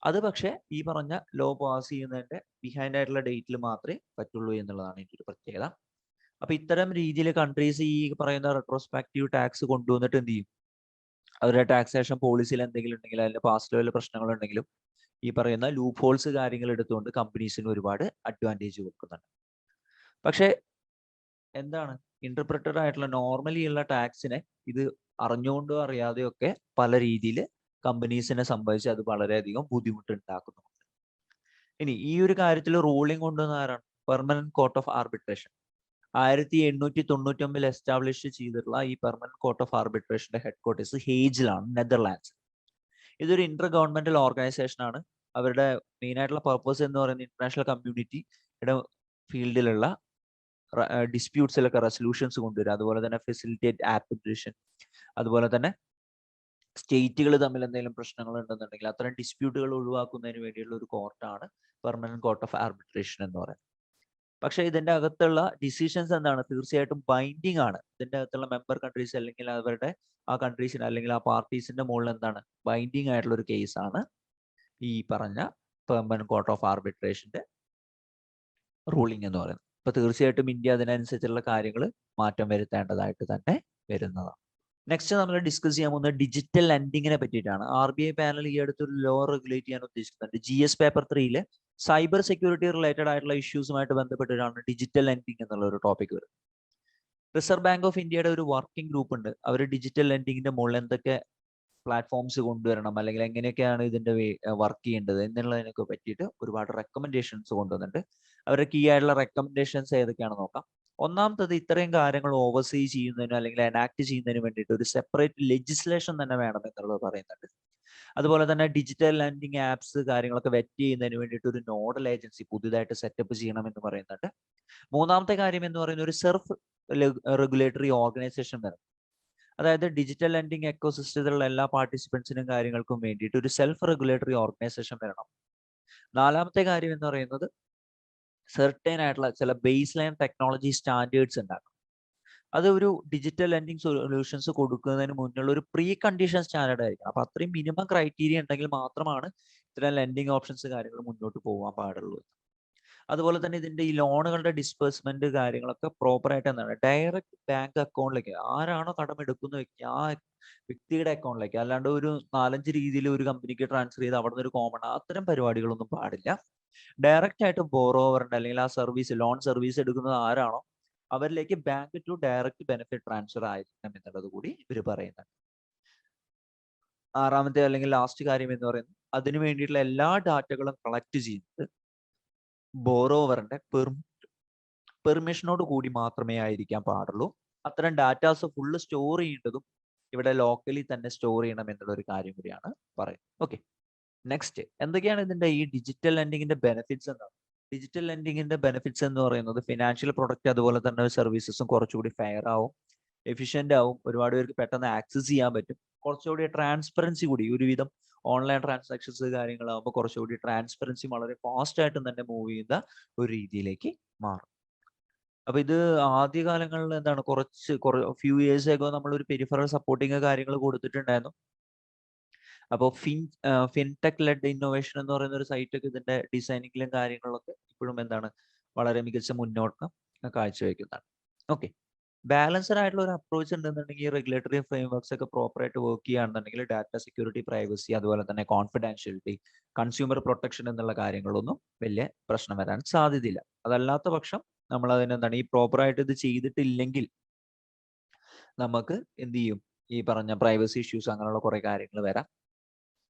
അത് പക്ഷേ ഈ പറഞ്ഞ ലോ പാസ് ചെയ്യുന്നതിന്റെ ബിഹൈൻഡ് ആയിട്ടുള്ള ഡേറ്റിൽ മാത്രമേ പറ്റുള്ളൂ എന്നുള്ളതാണ് ഇതിന്റെ ഒരു പ്രത്യേകത. അപ്പൊ ഇത്തരം രീതിയിൽ കൺട്രീസ് ഈ പറയുന്ന റെട്രോസ്പെക്റ്റീവ് ടാക്സ് കൊണ്ടുവന്നിട്ട് എന്ത് ചെയ്യും? അവരുടെ ടാക്സേഷൻ പോളിസിയിൽ എന്തെങ്കിലും ഉണ്ടെങ്കിൽ അതിന്റെ പാസ്റ്റ് ലെവൽ പ്രശ്നങ്ങൾ ഉണ്ടെങ്കിലും ഈ പറയുന്ന ലൂപ്പ് ഹോൾസ് കാര്യങ്ങൾ എടുത്തുകൊണ്ട് കമ്പനീസിന് ഒരുപാട് അഡ്വാൻറ്റേജ് കൊടുക്കുന്നുണ്ട്. പക്ഷേ എന്താണ് ഇന്റർപ്രറ്റഡ് ആയിട്ടുള്ള നോർമലി ഉള്ള ടാക്സിനെ ഇത് അറിഞ്ഞുകൊണ്ടോ അറിയാതെയോ ഒക്കെ പല രീതിയിൽ കമ്പനീസിനെ സംബന്ധിച്ച് അത് വളരെയധികം ബുദ്ധിമുട്ട് ഉണ്ടാക്കുന്നുണ്ട്. ഇനി ഈ ഒരു കാര്യത്തിൽ റൂളിംഗ് കൊണ്ടുവന്ന ആരാണ്? Permanent court of arbitration 1899 establish ചെയ്തിട്ടുള്ള ഈ പെർമനന്റ് കോർട്ട് ഓഫ് ആർബിട്രേഷന്റെ ഹെഡ്ക്വാർട്ടേഴ്സ് ഹേജിലാണ്, നെതർലാൻഡ്സ്. ഇതൊരു ഇന്റർ ഗവൺമെന്റൽ ഓർഗനൈസേഷൻ ആണ്. അവരുടെ മെയിൻ ആയിട്ടുള്ള പർപ്പസ് എന്ന് പറയുന്നത് ഇന്റർനാഷണൽ കമ്മ്യൂണിറ്റിയുടെ ഫീൽഡിലുള്ള ഡിസ്പ്യൂട്ട്സിലൊക്കെ റെസൊല്യൂഷൻസ് കൊണ്ടുവരിക, അതുപോലെ തന്നെ ഫെസിലിറ്റേറ്റ് ആർബിട്രേഷൻ, അതുപോലെ തന്നെ സ്റ്റേറ്റുകൾ തമ്മിൽ എന്തെങ്കിലും പ്രശ്നങ്ങൾ ഉണ്ടെന്നുണ്ടെങ്കിൽ അത്തരം ഡിസ്പ്യൂട്ടുകൾ ഒഴിവാക്കുന്നതിന് വേണ്ടിയുള്ള ഒരു കോർട്ടാണ് പെർമനന്റ് കോർട്ട് ഓഫ് ആർബിട്രേഷൻ എന്ന് പറയുന്നത്. പക്ഷേ ഇതിന്റെ അകത്തുള്ള ഡിസിഷൻസ് എന്താണ്? തീർച്ചയായിട്ടും ബൈൻഡിങ് ആണ്. ഇതിന്റെ അകത്തുള്ള മെമ്പർ കൺട്രീസ് അല്ലെങ്കിൽ അവരുടെ ആ കൺട്രീസിന് അല്ലെങ്കിൽ ആ പാർട്ടീസിന്റെ മുകളിൽ എന്താണ് ബൈൻഡിങ് ആയിട്ടുള്ള ഒരു കേസാണ് ഈ പറഞ്ഞ പെർമനന്റ് കോർട്ട് ഓഫ് ആർബിട്രേഷന്റെ റൂളിംഗ് എന്ന് പറയുന്നത്. അപ്പൊ തീർച്ചയായിട്ടും ഇന്ത്യ അതിനനുസരിച്ചുള്ള കാര്യങ്ങൾ മാറ്റം വരുത്തേണ്ടതായിട്ട് തന്നെ വരുന്നതാണ്. നെക്സ്റ്റ് നമ്മൾ ഡിസ്കസ് ചെയ്യാൻ പോകുന്നത് ഡിജിറ്റൽ ലെൻഡിങ്ങിനെ പറ്റിയിട്ടാണ്. RBI പാനൽ ഈ അടുത്തൊരു ലോ റെഗുലേറ്റ് ചെയ്യാൻ ഉദ്ദേശിക്കുന്നുണ്ട്. GS paper 3 cyber security related ആയിട്ടുള്ള ഇഷ്യൂസുമായിട്ട് ബന്ധപ്പെട്ടിട്ടാണ് ഡിജിറ്റൽ ലെൻഡിങ് എന്നുള്ള ഒരു ടോപ്പിക് വരുന്നത്. റിസർവ് ബാങ്ക് ഓഫ് ഇന്ത്യയുടെ ഒരു വർക്കിംഗ് ഗ്രൂപ്പ് ഉണ്ട്. അവർ ഡിജിറ്റൽ ലെൻഡിങ്ങിന്റെ മുകളിൽ എന്തൊക്കെ പ്ലാറ്റ്ഫോംസ് കൊണ്ടുവരണം, അല്ലെങ്കിൽ എങ്ങനെയൊക്കെയാണ് ഇതിന്റെ വർക്ക് ചെയ്യേണ്ടത് എന്നുള്ളതിനൊക്കെ പറ്റിയിട്ട് ഒരുപാട് റെക്കമെൻഡേഷൻസ് കൊണ്ടുവന്നിട്ടുണ്ട്. അവരുടെ കീ ആയിട്ടുള്ള റെക്കമെൻഡേഷൻസ് ഏതൊക്കെയാണെന്ന് നോക്കാം. ഒന്നാമത്തത്, ഇത്രയും കാര്യങ്ങൾ ഓവർസീ ചെയ്യുന്നതിന് അല്ലെങ്കിൽ എനാക്ട് ചെയ്യുന്നതിന് വേണ്ടിയിട്ട് ഒരു സെപ്പറേറ്റ് ലെജിസ്ലേഷൻ തന്നെ വേണം എന്നുള്ളത് പറയുന്നുണ്ട്. അതുപോലെ തന്നെ ഡിജിറ്റൽ ലെൻഡിങ് ആപ്സ് കാര്യങ്ങളൊക്കെ വെറ്റ് ചെയ്യുന്നതിന് വേണ്ടിയിട്ട് ഒരു നോഡൽ ഏജൻസി പുതിയതായിട്ട് സെറ്റപ്പ് ചെയ്യണം എന്ന് പറയുന്നുണ്ട്. മൂന്നാമത്തെ കാര്യം എന്ന് പറയുന്നത് ഒരു സെൽഫ് റെഗുലേറ്ററി ഓർഗനൈസേഷൻ വരണം. അതായത് ഡിജിറ്റൽ ലെൻഡിങ് എക്കോസിസ്റ്റത്തിലുള്ള എല്ലാ പാർട്ടിസിപ്പൻസിനും കാര്യങ്ങൾക്കും വേണ്ടിയിട്ട് ഒരു സെൽഫ് റെഗുലേറ്ററി ഓർഗനൈസേഷൻ വരണം. നാലാമത്തെ കാര്യം എന്ന് പറയുന്നത് സെർട്ടൈൻ ആയിട്ടുള്ള ചില ബേസ് ലൈൻ ടെക്നോളജി സ്റ്റാൻഡേർഡ്സ് ഉണ്ടാക്കണം. അത് ഒരു ഡിജിറ്റൽ ലെൻഡിങ് സൊല്യൂഷൻസ് കൊടുക്കുന്നതിന് മുന്നുള്ള ഒരു പ്രീ കണ്ടീഷൻ സ്റ്റാൻഡേർഡ് ആയിരിക്കണം. അപ്പൊ അത്രയും മിനിമം ക്രൈറ്റീരിയ ഉണ്ടെങ്കിൽ മാത്രമാണ് ഇത്തരം ലെൻഡിങ് ഓപ്ഷൻസ് കാര്യങ്ങൾ മുന്നോട്ട് പോകാൻ പാടുള്ളൂ. അതുപോലെ തന്നെ ഇതിന്റെ ഈ ലോണുകളുടെ ഡിസ്ബേഴ്സ്മെന്റ് കാര്യങ്ങളൊക്കെ പ്രോപ്പർ ആയിട്ട് എന്താണ് ഡയറക്റ്റ് ബാങ്ക് അക്കൗണ്ടിലേക്ക്, ആരാണോ കടം എടുക്കുന്ന വ്യക്തി ആ വ്യക്തിയുടെ അക്കൗണ്ടിലേക്ക്, അല്ലാണ്ട് ഒരു 4-5 രീതിയിൽ ഒരു കമ്പനിക്ക് ട്രാൻസ്ഫർ ചെയ്ത് അവിടെ നിന്ന് ഒരു കോമൺ അത്തരം പരിപാടികളൊന്നും പാടില്ല. ഡയറക്റ്റ് ആയിട്ട് ബോറോവറിന്റെ അല്ലെങ്കിൽ ആ സർവീസ് ലോൺ സർവീസ് എടുക്കുന്നത് ആരാണോ അവരിലേക്ക് bank to direct benefit transfer ആയിരിക്കണം എന്നുള്ളത് കൂടി ഇവർ പറയുന്നുണ്ട്. ആറാമത്തെ അല്ലെങ്കിൽ ലാസ്റ്റ് കാര്യം എന്ന് പറയുന്നത് അതിനു വേണ്ടിയിട്ടുള്ള എല്ലാ ഡാറ്റകളും കളക്ട് ചെയ്യുന്നത് ബോറോവറിന്റെ പെർമിഷനോട് കൂടി മാത്രമേ ആയിരിക്കാൻ പാടുള്ളൂ. അത്തരം ഡാറ്റാസ് ഫുള്ള് സ്റ്റോർ ചെയ്യേണ്ടതും ഇവിടെ ലോക്കലി തന്നെ സ്റ്റോർ ചെയ്യണം എന്നുള്ള ഒരു കാര്യം കൂടിയാണ് പറയുന്നത്. ഓക്കെ, നെക്സ്റ്റ് എന്തൊക്കെയാണ് ഇതിന്റെ ഈ ഡിജിറ്റൽ ലെൻഡിങ്ങിന്റെ ബെനിഫിറ്റ്സ് എന്നാണ്. ഡിജിറ്റൽ ലെൻഡിങ്ങിന്റെ ബെനിഫിറ്റ്സ് എന്ന് പറയുന്നത് ഫിനാൻഷ്യൽ പ്രൊഡക്റ്റ് അതുപോലെ തന്നെ സർവീസസും കുറച്ചുകൂടി ഫെയർ ആവും, എഫിഷ്യന്റ് ആവും, ഒരുപാട് പേർക്ക് പെട്ടെന്ന് ആക്സസ് ചെയ്യാൻ പറ്റും, കുറച്ചുകൂടി ട്രാൻസ്പെറൻസി കൂടി, ഒരുവിധം ഓൺലൈൻ ട്രാൻസാക്ഷൻസ് കാര്യങ്ങളാകുമ്പോൾ കുറച്ചുകൂടി ട്രാൻസ്പെറൻസി വളരെ ഫാസ്റ്റ് ആയിട്ട് തന്നെ മൂവ് ചെയ്യുന്ന ഒരു രീതിയിലേക്ക് മാറും. അപ്പൊ ഇത് ആദ്യകാലങ്ങളിൽ എന്താണ് ഫ്യൂ ഇയേഴ്സ് ആകോ നമ്മൾ ഒരു പെരിഫറൽ സപ്പോർട്ടിങ് കാര്യങ്ങൾ കൊടുത്തിട്ടുണ്ടായിരുന്നു. അപ്പോൾ ഫിൻടെക് ലെഡ് ഇന്നോവേഷൻ എന്ന് പറയുന്ന ഒരു സൈറ്റ് ഒക്കെ ഇതിന്റെ ഡിസൈനിങ്ങിലും കാര്യങ്ങളിലൊക്കെ ഇപ്പോഴും എന്താണ് വളരെ മികച്ച മുന്നോട്ടം കാഴ്ചവെക്കുന്നതാണ്. ഓക്കെ, ബാലൻസ്ഡ് ആയിട്ടുള്ള ഒരു അപ്രോച്ച് ഉണ്ടെന്നുണ്ടെങ്കിൽ റെഗുലേറ്ററി ഫ്രെയിംവർക്സ് ഒക്കെ പ്രോപ്പർ ആയിട്ട് വർക്ക് ചെയ്യുകയാണെന്നുണ്ടെങ്കിൽ ഡാറ്റ സെക്യൂരിറ്റി, പ്രൈവസി, അതുപോലെ തന്നെ കോൺഫിഡൻഷ്യലിറ്റി, കൺസ്യൂമർ പ്രൊട്ടക്ഷൻ എന്നുള്ള കാര്യങ്ങളൊന്നും വലിയ പ്രശ്നം വരാൻ സാധ്യതയില്ല. അതല്ലാത്ത പക്ഷം നമ്മൾ അതിനെന്താണ് ഈ പ്രോപ്പർ ആയിട്ട് ഇത് ചെയ്തിട്ടില്ലെങ്കിൽ നമുക്ക് എന്ത് ചെയ്യും, ഈ പറഞ്ഞ പ്രൈവസി ഇഷ്യൂസ് അങ്ങനെയുള്ള കുറെ കാര്യങ്ങൾ വരാം.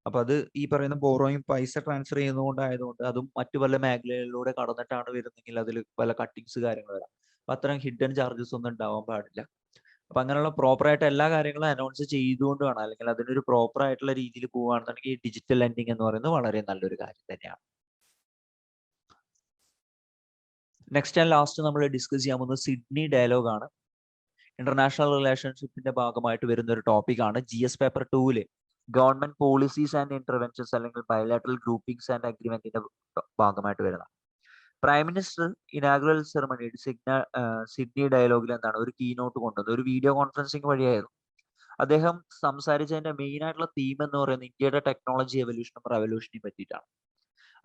അപ്പൊ അത് ഈ പറയുന്ന ബോറോയും പൈസ ട്രാൻസ്ഫർ ചെയ്യുന്നതുകൊണ്ടായതുകൊണ്ട് അതും മറ്റു പല മേഖലകളിലൂടെ കടന്നിട്ടാണ് വരുന്നെങ്കിൽ അതിൽ പല കട്ടിങ്സ് കാര്യങ്ങൾ വരാം. അപ്പൊ അത്തരം ഹിഡൻ ചാർജസ് ഒന്നും ഉണ്ടാവാൻ പാടില്ല. അപ്പൊ അങ്ങനെയുള്ള പ്രോപ്പർ ആയിട്ട് എല്ലാ കാര്യങ്ങളും അനൗൺസ് ചെയ്തുകൊണ്ട് വേണം, അല്ലെങ്കിൽ അതിനൊരു പ്രോപ്പർ ആയിട്ടുള്ള രീതിയിൽ പോവുകയാണെന്നുണ്ടെങ്കിൽ ഈ ഡിജിറ്റൽ ലെൻഡിങ് എന്ന് പറയുന്നത് വളരെ നല്ലൊരു കാര്യം തന്നെയാണ്. നെക്സ്റ്റ് ആൻഡ് ലാസ്റ്റ് നമ്മൾ ഡിസ്കസ് ചെയ്യാൻ പോകുന്നത് സിഡ്നി ഡയലോഗ് ആണ്. ഇന്റർനാഷണൽ റിലേഷൻഷിപ്പിന്റെ ഭാഗമായിട്ട് വരുന്ന ഒരു ടോപ്പിക് ആണ്. GS paper 2 government policies and interventions അല്ലെങ്കിൽ ബയലാറ്ററൽ ഗ്രൂപ്പിംഗ്സ് ആൻഡ് അഗ്രിമെന്റിന്റെ ഭാഗമായിട്ട് വരുന്ന prime minister inaugural ceremony Sydney ഡയലോഗിൽ എന്താണ് ഒരു കീ നോട്ട് കൊണ്ടുവന്നത് ഒരു വീഡിയോ കോൺഫറൻസിങ് വഴിയായിരുന്നു. അദ്ദേഹം സംസാരിച്ചതിന്റെ മെയിൻ ആയിട്ടുള്ള തീം എന്ന് പറയുന്നത് ഇന്ത്യയുടെ ടെക്നോളജി എവല്യൂഷനും റെവല്യൂഷനെയും പറ്റിയിട്ടാണ്.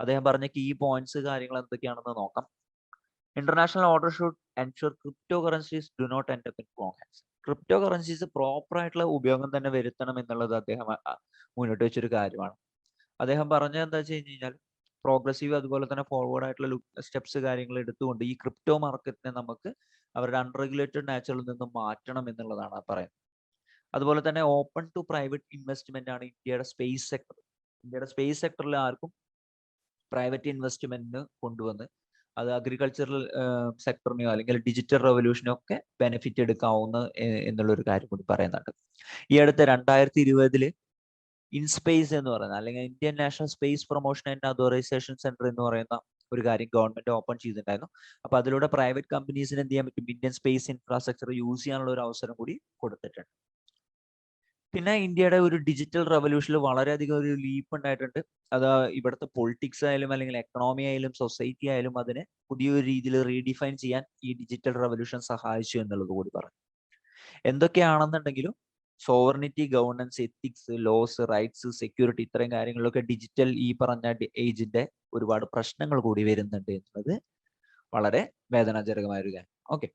അദ്ദേഹം പറഞ്ഞ കീ പോയിന്റ്സ് കാര്യങ്ങൾ എന്തൊക്കെയാണെന്ന് നോക്കാം. International order should ensure crypto currencies do not end up in wrong hands. Crypto currencies proper ആയിട്ടുള്ള ഉപയോഗം തന്നെ വരുത്തണം എന്നുള്ളത് അദ്ദേഹം മുന്നോട്ട് വെച്ചൊരു കാര്യമാണ്. അദ്ദേഹം പറഞ്ഞത് എന്താ വെച്ച് കഴിഞ്ഞാൽ പ്രോഗ്രസീവ് അതുപോലെ തന്നെ ഫോർവേഡ് ആയിട്ടുള്ള സ്റ്റെപ്സ് കാര്യങ്ങൾ എടുത്തുകൊണ്ട് ഈ ക്രിപ്റ്റോ മാർക്കറ്റിനെ നമുക്ക് അവരുടെ അൺറെഗുലേറ്റഡ് നാച്ചറിൽ നിന്നും മാറ്റണം എന്നുള്ളതാണ് പറയുന്നത്. അതുപോലെ തന്നെ ഓപ്പൺ ടു പ്രൈവറ്റ് ഇൻവെസ്റ്റ്മെന്റ് ആണ് ഇന്ത്യയുടെ സ്പേസ് സെക്ടർ. ഇന്ത്യയുടെ സ്പേസ് സെക്ടറിൽ ആർക്കും പ്രൈവറ്റ് ഇൻവെസ്റ്റ്മെന്റിന് കൊണ്ടുവന്ന് അത് അഗ്രികൾച്ചറൽ സെക്ടറിനെയോ അല്ലെങ്കിൽ ഡിജിറ്റൽ റെവല്യൂഷനോ ഒക്കെ ബെനിഫിറ്റ് എടുക്കാവുന്ന എന്നുള്ളൊരു കാര്യം കൂടി പറയുന്നുണ്ട്. ഈ അടുത്ത 2020 ഇൻസ്പേസ് എന്ന് പറയുന്ന അല്ലെങ്കിൽ Indian National Space Promotion and Authorisation Centre എന്ന് പറയുന്ന ഒരു കാര്യം ഗവൺമെന്റ് ഓപ്പൺ ചെയ്തിട്ടുണ്ടായിരുന്നു. അപ്പൊ അതിലൂടെ പ്രൈവറ്റ് കമ്പനീസിന് എന്ത് ചെയ്യാൻ പറ്റും, ഇന്ത്യൻ സ്പേസ് ഇൻഫ്രാസ്ട്രക്ചർ യൂസ് ചെയ്യാനുള്ള ഒരു അവസരം കൂടി കൊടുത്തിട്ടുണ്ട്. പിന്നെ ഇന്ത്യയുടെ ഒരു ഡിജിറ്റൽ റെവല്യൂഷനിൽ വളരെയധികം ഒരു ലീപ്പ് ഉണ്ടായിട്ടുണ്ട്. അത് ഇവിടുത്തെ പൊളിറ്റിക്സ് ആയാലും അല്ലെങ്കിൽ എക്കണോമി ആയാലും സൊസൈറ്റി ആയാലും അതിനെ പുതിയൊരു രീതിയിൽ റീഡിഫൈൻ ചെയ്യാൻ ഈ ഡിജിറ്റൽ റെവല്യൂഷൻ സഹായിച്ചു എന്നുള്ളത് കൂടി പറഞ്ഞു. എന്തൊക്കെയാണെന്നുണ്ടെങ്കിലും sovereignty, governance, ethics, laws, rights, security ഇത്രയും കാര്യങ്ങളിലൊക്കെ ഡിജിറ്റൽ ഈ പറഞ്ഞ ഏജിന്റെ ഒരുപാട് പ്രശ്നങ്ങൾ കൂടി വരുന്നുണ്ട് എന്നുള്ളത് വളരെ വേദനാജനകമായ ഒരു കാര്യം. ഓക്കെ,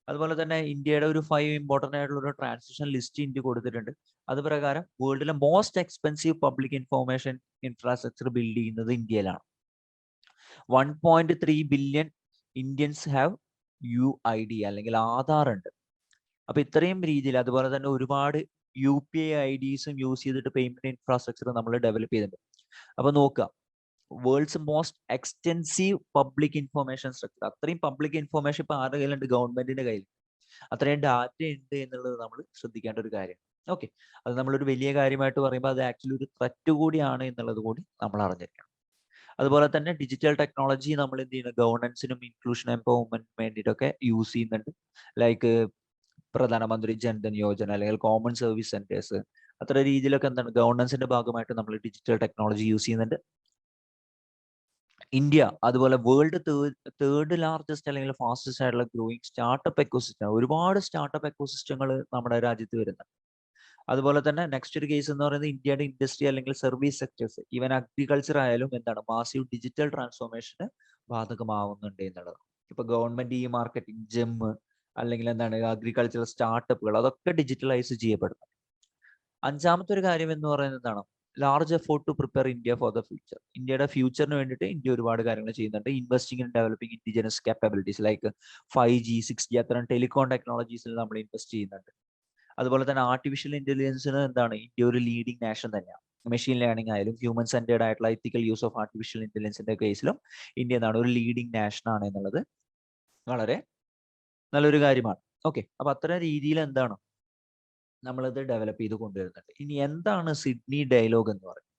അതുപോലെ തന്നെ ഇന്ത്യയുടെ ഒരു 5 ഇമ്പോർട്ടന്റ് ആയിട്ടുള്ള ഒരു ട്രാൻസിഷൻ ലിസ്റ്റ് ഇന്ത്യ കൊടുത്തിട്ടുണ്ട്. അത് പ്രകാരം വേൾഡിലെ most expensive public information infrastructure build ചെയ്യുന്നത് ഇന്ത്യയിലാണ്. 1.3 ബില്യൺ ഇന്ത്യൻസ് ഹാവ് UID അല്ലെങ്കിൽ ആധാർ ഉണ്ട്. അപ്പൊ ഇത്രയും രീതിയിൽ അതുപോലെ തന്നെ ഒരുപാട് UPI IDസും യൂസ് ചെയ്തിട്ട് പേയ്മെന്റ് ഇൻഫ്രാസ്ട്രക്ചർ നമ്മൾ ഡെവലപ്പ് ചെയ്തിട്ടുണ്ട്. അപ്പൊ നോക്കുക, worlds most extensive public information structure. അത്രയും പബ്ലിക് ഇൻഫോർമേഷൻ ഇപ്പൊ ആരുടെ കയ്യിലുണ്ട്? ഗവൺമെന്റിന്റെ കയ്യിൽ. അത്രയും ഡാറ്റ ഉണ്ട് എന്നുള്ളത് നമ്മൾ ശ്രദ്ധിക്കേണ്ട ഒരു കാര്യം. ഓക്കെ, അത് നമ്മളൊരു വലിയ കാര്യമായിട്ട് പറയുമ്പോൾ അത് ആക്ച്വലി ഒരു ത്രെറ്റ് കൂടിയാണ് എന്നുള്ളത് കൂടി നമ്മൾ അറിഞ്ഞിരിക്കണം. അതുപോലെ തന്നെ ഡിജിറ്റൽ ടെക്നോളജി നമ്മൾ എന്ത് ചെയ്യുന്നു? ഗവർണൻസിനും ഇൻക്ലൂഷൻ എംപവർമെന്റിനും വേണ്ടിയിട്ടൊക്കെ യൂസ് ചെയ്യുന്നുണ്ട്. ലൈക്ക് പ്രധാനമന്ത്രി ജൻധൻ യോജന അല്ലെങ്കിൽ കോമൺ സർവീസ് സെന്റേഴ്സ്, അത്ര രീതിയിലൊക്കെ എന്താണ് ഗവർണൻസിന്റെ ഭാഗമായിട്ട് നമ്മൾ ഡിജിറ്റൽ ടെക്നോളജി യൂസ് ചെയ്യുന്നുണ്ട്. ഇന്ത്യ അതുപോലെ വേൾഡ് തേർഡ് ലാർജസ്റ്റ് അല്ലെങ്കിൽ ഫാസ്റ്റസ്റ്റ് ആയിട്ടുള്ള ഗ്രോയിങ് സ്റ്റാർട്ടപ്പ് എക്കോസിസ്റ്റം. ഒരുപാട് സ്റ്റാർട്ടപ്പ് എക്കോസിസ്റ്റങ്ങൾ നമ്മുടെ രാജ്യത്ത് വരുന്നുണ്ട്. അതുപോലെ തന്നെ നെക്സ്റ്റ് ഒരു കേസ് എന്ന് പറയുന്നത് ഇന്ത്യയുടെ ഇൻഡസ്ട്രി അല്ലെങ്കിൽ സർവീസ് സെക്ടേഴ്സ്, ഈവൻ അഗ്രികൾച്ചർ ആയാലും എന്താണ് മാസീവ് ഡിജിറ്റൽ ട്രാൻസ്ഫോർമേഷന് ബാധകമാവുന്നുണ്ട് എന്നുള്ളത്. ഇപ്പൊ ഗവൺമെന്റ് മാർക്കറ്റിംഗ്, ജെം അല്ലെങ്കിൽ എന്താണ് അഗ്രികൾച്ചറൽ സ്റ്റാർട്ടപ്പുകൾ, അതൊക്കെ ഡിജിറ്റലൈസ് ചെയ്യപ്പെടുന്നു. അഞ്ചാമത്തെ ഒരു കാര്യം എന്ന് പറയുന്നത് എന്താണ്? Large effort to prepare India for the future. ഇന്ത്യയുടെ ഫ്യൂച്ചറിന് വേണ്ടിയിട്ട് ഇന്ത്യ ഒരുപാട് കാര്യങ്ങൾ ചെയ്യുന്നുണ്ട്. Investing in developing indigenous capabilities like 5G 6G അത്തരം ടെലികോം ടെക്നോളജീസിൽ നമ്മൾ ഇൻവെസ്റ്റ് ചെയ്യുന്നുണ്ട്. അതുപോലെ തന്നെ ആർട്ടിഫിഷ്യൽ ഇന്റലിജൻസിന് എന്താണ് ഇന്ത്യ ഒരു ലീഡിംഗ് നാഷൻ തന്നെയാണ്. മെഷീൻ ലേണിംഗ് ആയാലും ഹ്യൂമൻ സെന്റേർഡ് ആയിട്ടുള്ള എത്തിക്കൽ യൂസ് ഓഫ് ആർട്ടിഫിഷ്യൽ ഇന്റലിജൻസിന്റെ കേസിലും ഇന്ത്യ എന്താണ് ഒരു ലീഡിംഗ് നാഷൻ ആണ് എന്നുള്ളത് വളരെ നല്ലൊരു കാര്യമാണ്. ഓക്കെ, അപ്പൊ അത്തരം രീതിയിൽ എന്താണ് നമ്മളിത് ഡെവലപ്പ് ചെയ്ത് കൊണ്ടുവരുന്നുണ്ട്. ഇനി എന്താണ് സിഡ്നി ഡയലോഗ് എന്ന് പറയുന്നത്?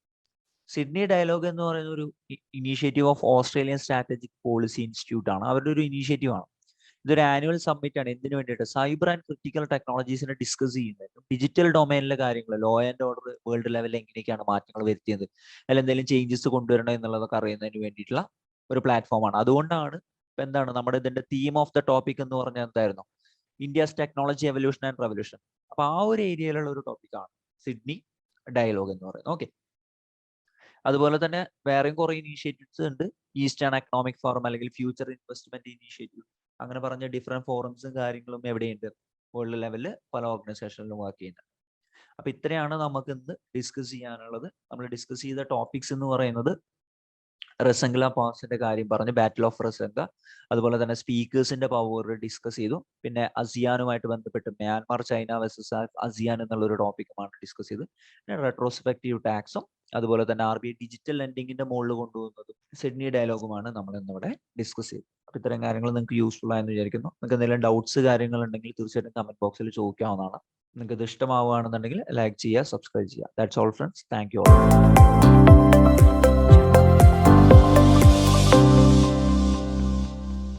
സിഡ്നി ഡയലോഗ് എന്ന് പറയുന്ന ഒരു initiative of Australian strategic policy institute ആണ്. അവരുടെ ഒരു ഇനീഷ്യേറ്റീവ് ആണ്. ഇതൊരു ആനുവൽ സബ്മിറ്റ് ആണ്. എന്തിനു വേണ്ടിയിട്ട്? സൈബർ ആൻഡ് ക്രിട്ടിക്കൽ ടെക്നോളജീസിനെ ഡിസ്കസ് ചെയ്യുന്നതിനും ഡിജിറ്റൽ ഡൊമൈനിലെ കാര്യങ്ങൾ, ലോ ആൻഡ് ഓർഡർ വേൾഡ് ലെവലിൽ എങ്ങനെയൊക്കെയാണ് മാറ്റങ്ങൾ വരുത്തിയത്, അല്ലെങ്കിൽ എന്തെങ്കിലും ചേഞ്ചസ് കൊണ്ടുവരണം എന്നുള്ളതൊക്കെ അറിയുന്നതിന് വേണ്ടിയിട്ടുള്ള ഒരു പ്ലാറ്റ്ഫോമാണ്. അതുകൊണ്ടാണ് ഇപ്പൊ എന്താണ് നമ്മുടെ ഇതിന്റെ തീം ഓഫ് ദ ടോപ്പിക് എന്ന് പറഞ്ഞാൽ എന്തായിരുന്നു? India's technology evolution and revolution. അപ്പൊ ആ ഒരു ഏരിയയിലുള്ള ഒരു ടോപ്പിക്കാണ് സിഡ്നി ഡയലോഗ് എന്ന് പറയുന്നത്. ഓക്കെ, അതുപോലെ തന്നെ വേറെയും കുറെ ഇനീഷ്യേറ്റീവ്സ് ഉണ്ട്. ഈസ്റ്റേൺ എക്കണോമിക് ഫോറം അല്ലെങ്കിൽ ഫ്യൂച്ചർ ഇൻവെസ്റ്റ്മെന്റ് ഇനീഷ്യേറ്റീവ്, അങ്ങനെ പറഞ്ഞ ഡിഫറെന്റ് ഫോറംസും കാര്യങ്ങളും എവിടെയുണ്ട്? വേൾഡ് ലെവലിൽ പല ഓർഗനൈസേഷനിലും വർക്ക് ചെയ്യുന്നുണ്ട്. അപ്പൊ ഇത്രയാണ് നമുക്ക് ഇന്ന് ഡിസ്കസ് ചെയ്യാനുള്ളത്. നമ്മൾ ഡിസ്കസ് ചെയ്ത ടോപ്പിക്സ് എന്ന് പറയുന്നത് റസംഗ്ല പാസിന്റെ കാര്യം പറഞ്ഞു, ബാറ്റിൽ ഓഫ് റസംഗ, അതുപോലെ തന്നെ സ്പീക്കേഴ്സിന്റെ പവർ ഡിസ്കസ് ചെയ്തു. പിന്നെ അസിയാനുമായിട്ട് ബന്ധപ്പെട്ട് മ്യാൻമാർ ചൈന വേഴ്സസ് അസിയാൻ എന്നുള്ള ഒരു ടോപ്പിക്കുമാണ് ഡിസ്കസ് ചെയ്ത്. പിന്നെ റെട്രോസ്പെക്റ്റീവ് ടാക്സും അതുപോലെ തന്നെ RBI ഡിജിറ്റൽ ലെൻഡിങ്ങിന്റെ മുകളിൽ കൊണ്ടുപോകുന്നതും സിഡ്നി ഡയലോഗുമാണ് നമ്മൾ ഇന്നിവിടെ ഡിസ്കസ് ചെയ്തത്. അപ്പൊ ഇത്തരം കാര്യങ്ങൾ നിങ്ങൾക്ക് യൂസ്ഫുൾ ആയെന്ന് വിചാരിക്കുന്നു. നിങ്ങൾക്ക് എന്തെങ്കിലും ഡൗട്ട്സ് കാര്യങ്ങൾ ഉണ്ടെങ്കിൽ തീർച്ചയായിട്ടും കമന്റ് ബോക്സിൽ ചോദിക്കാവുന്നതാണ്. നിങ്ങൾക്ക് ഇത് ഇഷ്ടമാവുകയാണെന്നുണ്ടെങ്കിൽ ലൈക്ക് ചെയ്യുക, സബ്സ്ക്രൈബ് ചെയ്യുക. That's all friends. Thank you all.